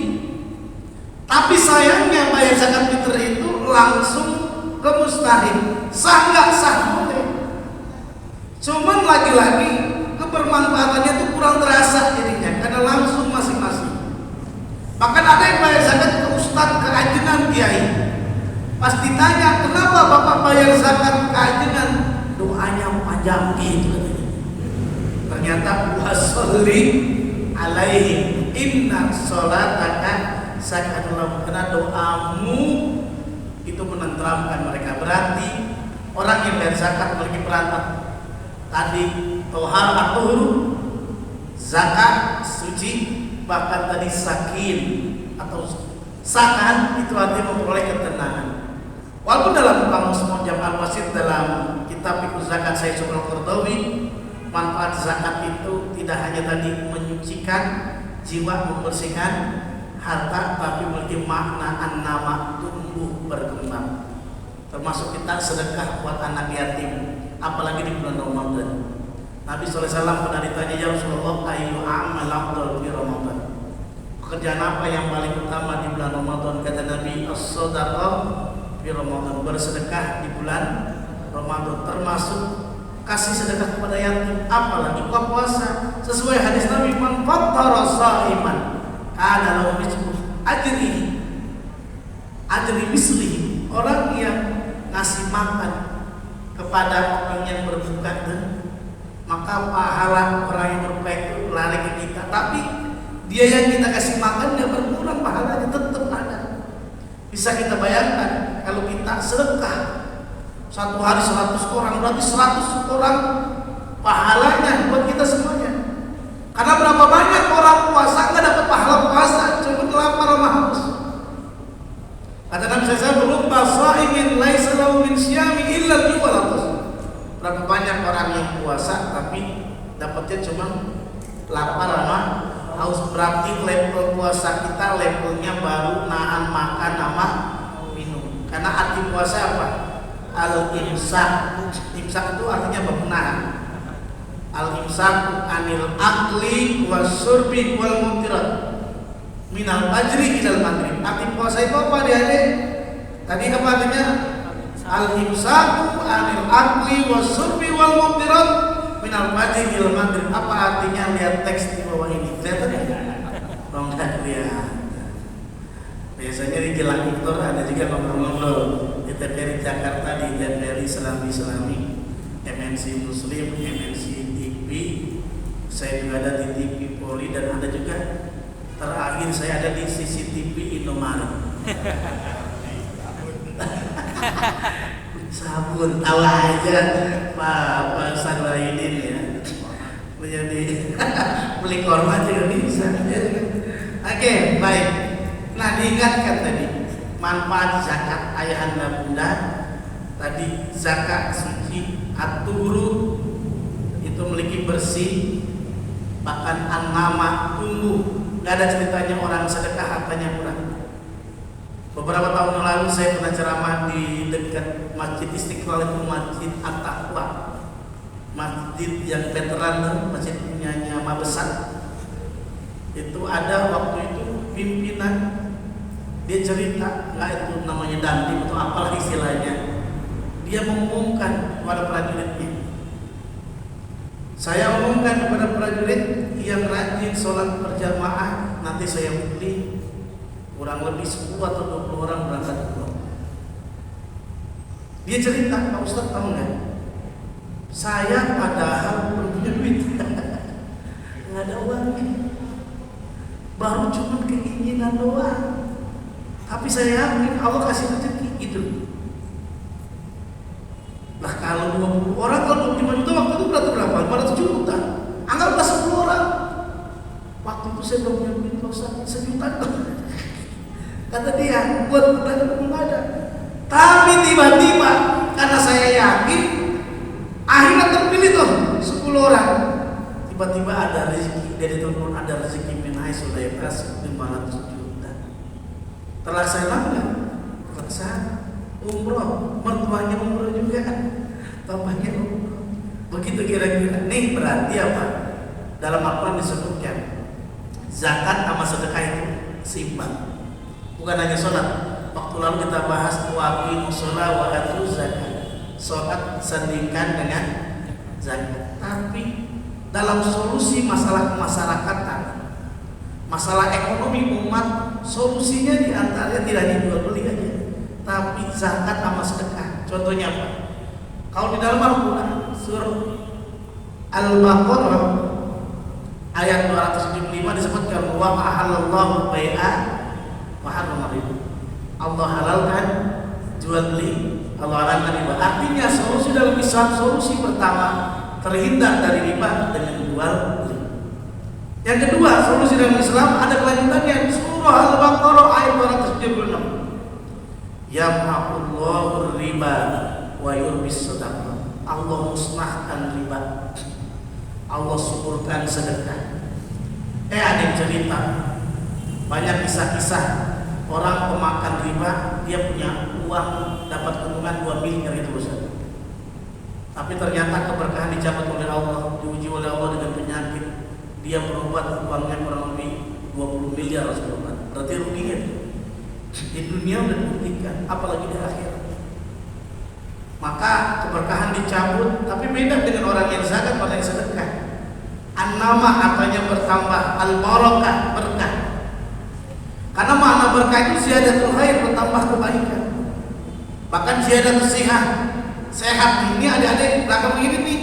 Tapi sayangnya bayar zakat fitri itu langsung ke mustahil. Sah nggak sah boleh. Cuman lagi-lagi kebermanfaatannya itu kurang terasa jadinya karena langsung masing-masing. Bahkan ada yang bayar zakat ke ustadz, ke ajengan kiai. Pas ditanya kenapa bapak bayar zakat keajengan, doanya panjang gitu katanya. Ternyata wasolli alaihim inna sholataka sakanul lahum, karena doamu itu menenteramkan mereka. Berarti orang yang bayar zakat memiliki perantara tadi tohar atau zakat suci, bahkan tadi sakin atau sakan itu artinya memperoleh ketenangan. Walaupun dalam kamus Mu'jam al-Wasit dalam kitab Fiqh Zakat Syekh Subhan Al-Qardawi, manfaat zakat itu tidak hanya tadi menyucikan jiwa, membersihkan harta, tapi memiliki makna an-nama, tumbuh berkembang. Termasuk kita sedekah buat anak yatim, apalagi di bulan Ramadan. Nabi SAW pernah ditanya, ya Rasulullah, ayyu amal afdal fi Ramadan, pekerjaan apa yang paling utama di bulan Ramadan? Kata Nabi, as-shadaqah fi Ramadan, bersedekah di bulan Ramadan, termasuk kasih sedekah kepada yatim, apalagi buka puasa. Sesuai hadis Nabi, man fattara sha'iman kana lahu mislu ajri mislihi, orang yang ngasih makan kepada orang yang berbuka, maka pahala orang yang berbuka itu lari ke kita, tapi dia yang kita kasih makan dia berkurang, pahalanya tetap ada. Bisa kita bayangkan kalau kita sedekah satu hari 100 orang, berarti 100 orang pahalanya buat kita semuanya. Karena berapa banyak orang puasa nggak dapat pahala puasa, cuma lapar sama haus. Kata Nabi SAW, "Rubba sha'imin laisa lahu min syiyami illa al-ju'al." Berapa banyak orang yang puasa tapi dapatnya cuma lapar sama haus. Berarti level puasa kita levelnya baru nahan makan sama minum. Karena arti puasa apa? Al-imsak. Imsak itu artinya menahan. Al-imsak anil akli wasyurbi wal mutirat minal fajri ilal maghrib. Arti puasa itu apa adik-adik? Tadi apa artinya? Al-imsaku anil akli wasyurbi wal mutirat minal fajri ilal maghrib. Apa artinya? Lihat teks di bawah ini. Kelihatan ya? Enggak lihat. Biasanya di Jelang Iktor ada juga ngobrol-ngobrol di TVRI Jakarta, di TVRI Islami, MNC Muslim, MNC TV. Saya juga ada di TV Polri, dan ada juga terakhir saya ada di CCTV Indomaret. Sabun, tawa aja Pak Sarwaidin ya. Menjadi beli korma juga bisa. Oke, baik. Nah, diingatkan tadi manfaat zakat ayahanda bunda. Tadi zakat suci, at-tuhuru itu memiliki bersih, bahkan an-nama tumbuh. Gak ada ceritanya orang sedekah hartanya kurang. Beberapa tahun yang lalu saya pernah ceramah di dekat Masjid Istiqlal, itu Masjid At-Taqwa, masjid yang veteran, masjid punya nama besar. Itu ada waktu itu pimpinan, dia cerita, nggak itu namanya dandim atau apalah istilahnya, dia mengumumkan kepada prajuritnya, saya umumkan kepada prajurit yang rajin sholat berjamaah, nanti saya beli kurang lebih 10 atau 20 orang berangkat umroh. Dia cerita, Pak Ustadz tahu nggak, saya padahal belum punya duit, nggak ada uangnya, baru cuma keinginan doang. Tapi saya yakin Allah kasih rezeki gitu. Lah kalau 20 orang, kalau 25 juta waktu itu berarti berapa? 500 juta. Anggaplah 10 orang. Waktu itu saya belum punya duit, sejuta. Kata dia, buat belanja belum ada. Tapi tiba-tiba karena saya yakin, akhirnya terpilih tuh 10 orang. Tiba-tiba ada rezeki dari telepon, ada rezeki minai sudah kasih 500 juta. Terlaksana enggak? Terlaksana. Umroh, mertuanya umroh juga, bapaknya umroh. Begitu kira-kira. Nih berarti apa? Dalam Al-Quran disebutkan zakat sama sedekah itu seimbang. Bukan hanya sholat. Waktu lalu kita bahas waqimus sholat wa atuz zakat. Sholat sandingkan dengan zakat. Tapi dalam solusi masalah kemasyarakatan, masalah ekonomi umat, solusinya diantaranya tidak hanya jual beli aja, tapi zakat sama sedekah. Contohnya apa? Kalau di dalam Al-Quran surah Al-Baqarah ayat 275 disebutkan wa ahallallahu bai'a wa harrama riba. Allah halalkan jual beli, Allah halalkan riba. Artinya solusi dalam Islam, solusi pertama terhindar dari riba dengan jual beli. Yang kedua, solusi dalam Islam ada kelanjutannya. Surah Al-Baqarah ayat 276. Yamhaqullahu riba wa yurbis shadaqah. Allah musnahkan riba, Allah suburkan sedekah. Ada yang cerita banyak kisah-kisah orang pemakan riba, dia punya uang dapat keuntungan 2 miliar itu Ustaz. Tapi ternyata keberkahan dicabut oleh Allah, diuji oleh Allah dengan penyakit. Dia berobat uangnya kurang lebih 20 miliar harus berobat. Berarti ruginya di dunia udah dibuktikan, apalagi di akhirat. Maka keberkahan dicabut, tapi beda dengan orang yang zakat, orang yang sedekah. An-nama artinya bertambah, al-barakah berkah. Karena makna berkah itu ziyadatul khair, bertambah kebaikan. Bahkan ziyadatul sehat ini adik-adik belakang begini nih.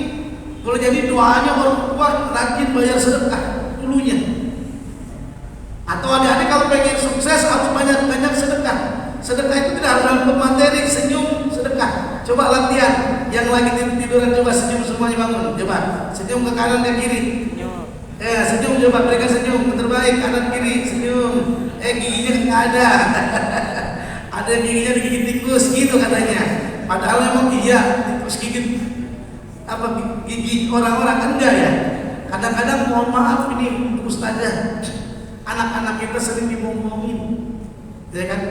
Kalau jadi doanya orang tua rajin bayar sedekah dulunya. Atau adik-adik kalau pengen sukses harus banyak-banyak sedekah. Sedekah itu tidak harus dalam materi, senyum sedekah. Coba latihan, yang lagi tiduran coba senyum semuanya bangun. Coba senyum ke kanan ke kiri. Senyum coba, mereka senyum terbaik kanan kiri senyum. Giginya nggak ada. Ada giginya digigit tikus gitu katanya. Padahal memang iya tikus gigit apa gigi orang-orang kan enggak ya. Kadang-kadang mohon maaf ini ustazah, anak-anak kita sering dibohongin, ya kan?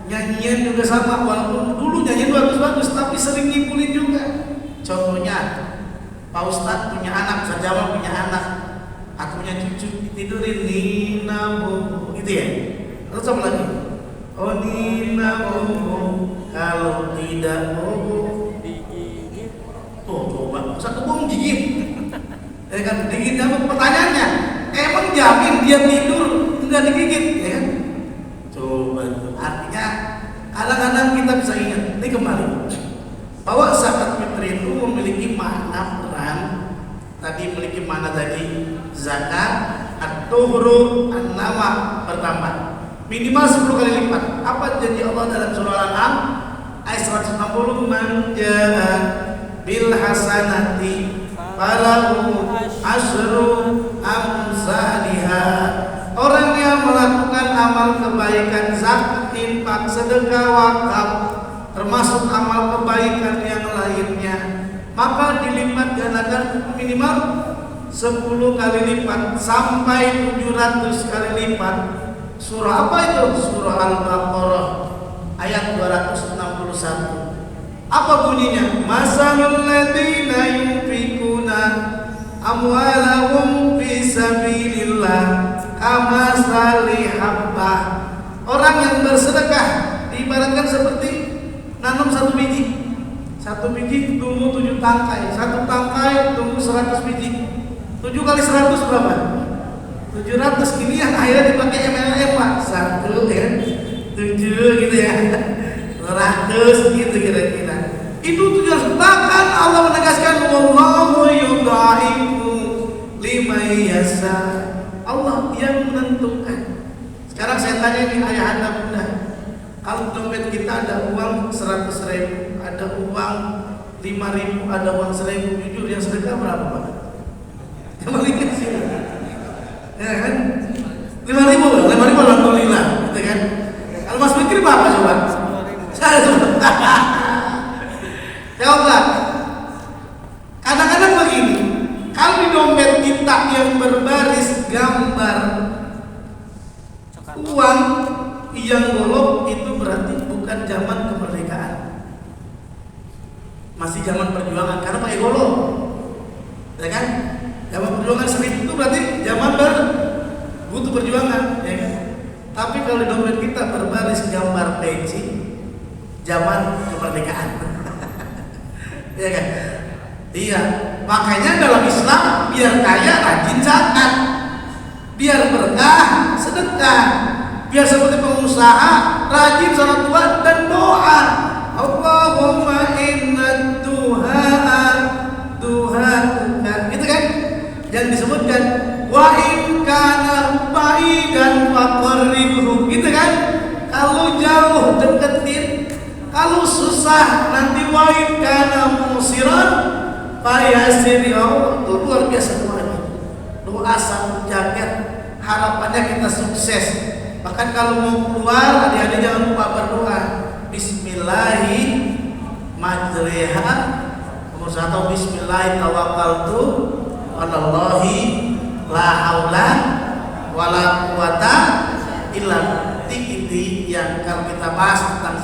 Nyanyian juga sama, walaupun dulu nyanyian bagus-bagus tapi sering ngibulin juga. Contohnya Pak Ustadz punya anak, Jamal punya anak, aku punya cucu ditidurin Nina bobo gitu ya. Terus apa lagi? Oh Nina bobo, kalau tidak bobo digigit. Tuh coba, satu bohong gigit. Ya kan, digigit apa? Pertanyaannya, emang jamin dia tidur enggak digigit, ya kan? Coba, artinya kadang-kadang kita bisa ingat, ini kembali bahwa zakat fitri itu memiliki makna peran. Tadi memiliki makna tadi zakat at-tuhru an-nama bertambah minimal 10 kali lipat. Apa janji Allah dalam surah Al-An'am ayat 160, man jaa bil hasanati falahu asyru amsalihha. Orang yang melakukan amal kebaikan, zakat, infak, sedekah, wakaf, termasuk amal kebaikan yang lainnya, maka dilipat gandakan minimal 10 kali lipat sampai 700 kali lipat. Surah apa itu? Surah Al-Baqarah ayat 261. Apa bunyinya? Masalul ladzina yunfikuna amwalahum fi sabilillah kamasali habbah. Orang yang bersedekah diibaratkan seperti nanam satu biji. Satu biji tumbuh 7 tangkai. Satu tangkai tumbuh 100 biji. 7 kali 100 berapa? 700. Ini yang akhirnya dipakai MLM Pak. 1 ya 7 gitu ya. 100 gitu kira-kira. Itu 700. Bahkan Allah menegaskan wallahu yudha'ifu liman yasha. Allah yang menentukan. Sekarang saya tanya nih ayah anda bunda, kalau dompet kita ada uang 100.000, ada uang 5.000, ada uang 1.000, jujur yang sedekah berapa Pak? Kembalikan sih, ya kan? 5.000 alhamdulillah, gitu kan? Kalau Mas Fikri berapa coba? Saya coba. Kadang-kadang begini, kalau di dompet kita yang berbaris gambar uang yang golok, itu berarti bukan zaman kemerdekaan, masih zaman perjuangan karena pakai golok, ya kan? Zaman perjuangan 1000 itu berarti zaman butuh perjuangan, ya kan? Tapi kalau di dompet kita berbaris gambar peci, zaman kemerdekaan, ya kan? Iya, makanya dalam Islam biar kaya rajin zakat, biar berkah sedekah. Biar seperti pengusaha, rajin salat duha dan doa. Allahumma inna duha'uka. Gitu kan? Yang disebutkan wa in kana ba'idan faqarribhu. Gitu kan? Kalau jauh deketin, kalau susah nanti wa in kana musiran fayasir. Oh, itu luar biasa doanya. Doa satu jagat, harapannya kita sukses. Bahkan kalau mau keluar, adik-adik jangan lupa berdoa. Bismillahi majriha, nomor 1 Bismillahi tawakkaltu alallahi la haula wala quwata illa billah. Yang kalau kita bahas tentang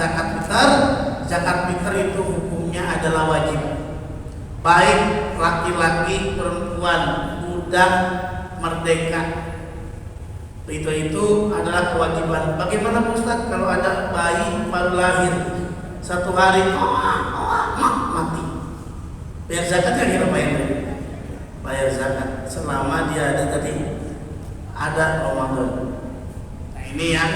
zakat fitrah itu hukumnya adalah wajib. Baik laki-laki, perempuan, budak, merdeka, itu adalah kewajiban. Bagaimana Ustaz kalau ada bayi baru lahir 1 hari mati? Bayar zakatnya kira bayar zakat selama dia ada Ramadan. Nah, ini yang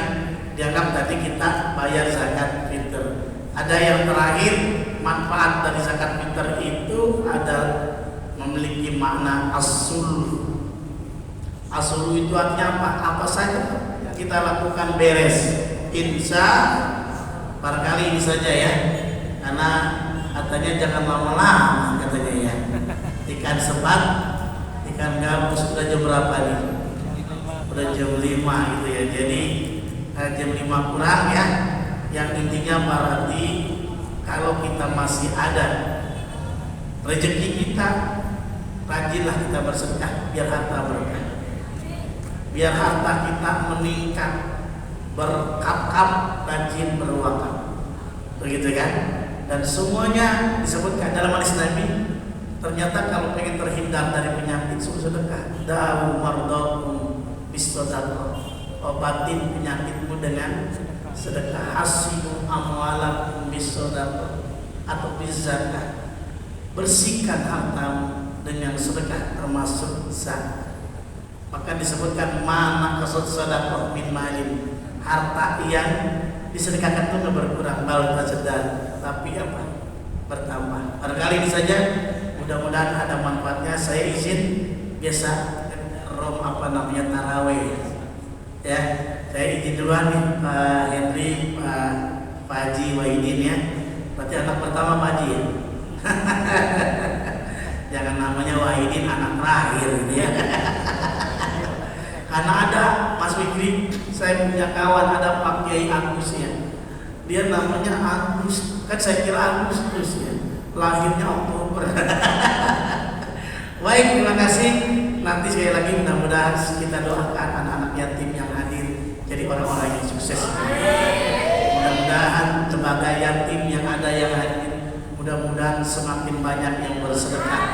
dianggap tadi kita bayar zakat fitr. Ada yang terakhir, manfaat dari zakat fitr itu adalah memiliki makna as-sul. As-sul itu artinya apa? Apa saja kita lakukan beres. Insya barangkali ini saja ya, karena katanya jangan lama-lama katanya ya. Ikan sepat, ikan gabus. Sudah jam berapa nih? Udah jam 5 gitu ya. Jadi jam 5 kurang ya. Yang intinya berarti kalau kita masih ada rezeki kita, rajinlah kita bersedekah biar harta berkah, biar harta kita meningkat, berkap-kap, rajin berwakaf, begitu kan? Dan semuanya disebutkan dalam hadis Nabi. Ternyata kalau pengen terhindar dari penyakit, suruh sedekah. Dawu mardakum bis-shadaqah, obatin penyakitmu dengan sedekah. Hasibu amwalakum bis-shadaqah atau biz-zakah, bersihkan hartamu dengan sedekah termasuk zakat. Maka disebutkan mana kasut sedekah min malin, harta yang disedekahkan itu nggak berkurang, bal tajadad, tapi apa? Bertambah. Barangkali ini saja. Mudah-mudahan ada manfaatnya. Saya izin biasa tarawih ya. Saya izin duluan nih Pak Henry, Pak Haji Wahidin ya. Berarti anak pertama Pak Haji ya. Jangan namanya Wahidin anak terakhir gitu ya. Karena ada Mas Fikri, saya punya kawan ada Pak Kiai Agus ya. Dia namanya Agus, kan saya kira Agustus ya. Lahirnya Oktober. Baik, terima kasih. Nanti sekali lagi mudah-mudahan kita doakan anak-anak yatim yang hadir jadi orang-orang yang sukses. Mudah-mudahan lembaga yatim yang ada yang hadir, mudah-mudahan semakin banyak yang bersedekah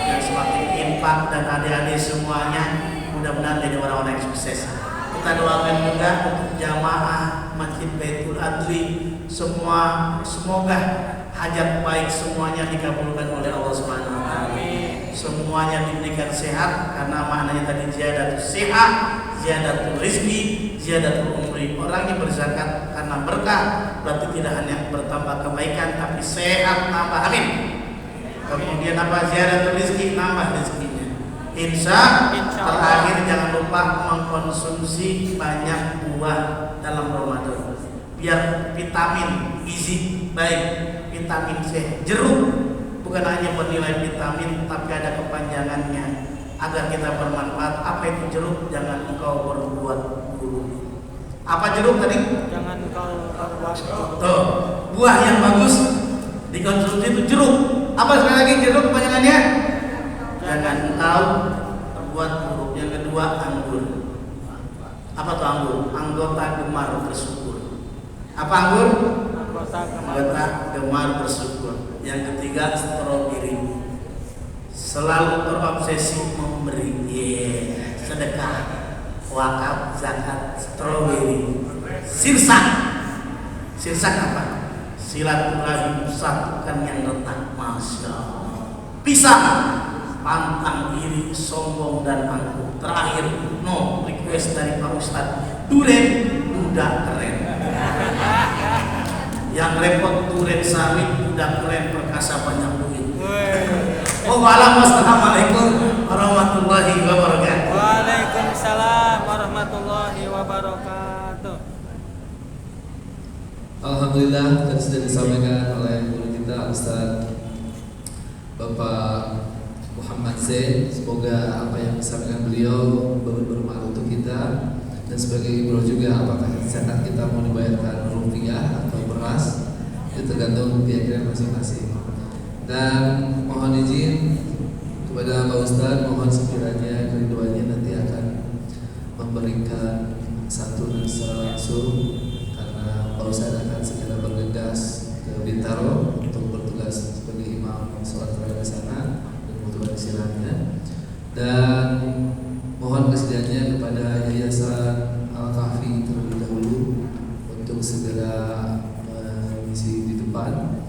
dan semakin infak, dan adik-adik semuanya mudah-mudahan jadi orang-orang yang sukses. Kita doakan juga untuk jamaah Masjid Baitul Adli, semoga hajat baik semuanya dikabulkan oleh Allah Subhanahu wa taala. Semuanya diberikan sehat, karena maknanya tadi ziyadatul sehat, ziyadatul rizki, ziyadatul umri. Orang yang berzakat karena berkah berarti tidak hanya bertambah kebaikan tapi sehat tambah, amin. Kemudian apa? Ziyadatul rizki, nambah rezekinya. Insya terakhir jangan lupa mengkonsumsi banyak buah dalam Ramadan biar vitamin gizi baik. Vitamin C, jeruk bukan hanya bernilai vitamin tapi ada kepanjangannya agar kita bermanfaat. Apa itu jeruk? Jangan engkau berbuat buruk. Apa jeruk tadi? Jangan engkau berbuat buruk. Tuh, buah yang bagus dikonsumsi itu jeruk. Apa sekali lagi jeruk kepanjangannya? Jangan engkau berbuat buruk. Yang kedua anggur. Apa tuh anggur? Anggota gemar bersyukur. Apa anggur? Anggota gemar bersyukur. Yang ketiga stroberi, selalu terobsesi memberi, sedekah, wakaf, zakat, stroberi. Sirsak apa? Silaturahim, satukan yang retak, masya Allah. Pisang, pantang iri, sombong dan angkuh. Terakhir, no request dari Pak Ustadz, duren udah keren. Yang repot duren sawit udah keren perkasa banyak duit. Wassalamualaikum warahmatullahi wabarakatuh. Waalaikumsalam warahmatullahi wabarakatuh. Alhamdulillah, tadi sudah disampaikan oleh guru kita Ustaz Bapak Muhammad Zain. Semoga apa yang disampaikan beliau bermanfaat untuk kita, dan sebagai ibrah juga apakah zakat kita mau dibayarkan rupiah atau beras, itu tergantung keyakinan masing-masing. Dan mohon izin kepada Pak Ustaz, mohon sekiranya keriduannya nanti akan memberikan santunan secara langsung, karena Pak Ustaz akan segera bergegas ke Bintaro untuk bertugas sebagai imam sholat tarawih di sana dan membutuhkan istirahatnya. Dan mohon kesediaannya kepada Yayasan Al-Kahfi terlebih dahulu untuk segera mengisi di depan.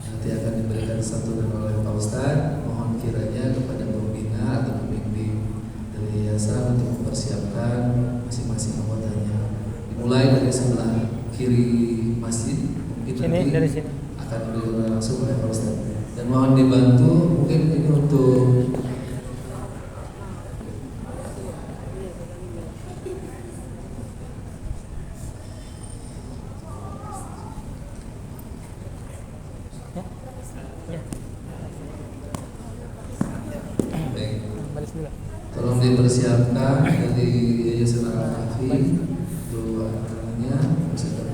Nanti akan diberikan santunan oleh Pak Ustaz. Mohon kiranya kepada pembina atau pembimbing dari yayasan untuk mempersiapkan masing-masing anggotanya. Dimulai dari sebelah kiri masjid, mungkin nanti Dari sini. akan diberikan langsung oleh Pak Ustaz. Dan mohon dibantu, mungkin ini untuk tolong dipersiapkan dari Yayasan Al-Kahfi dua anaknya beserta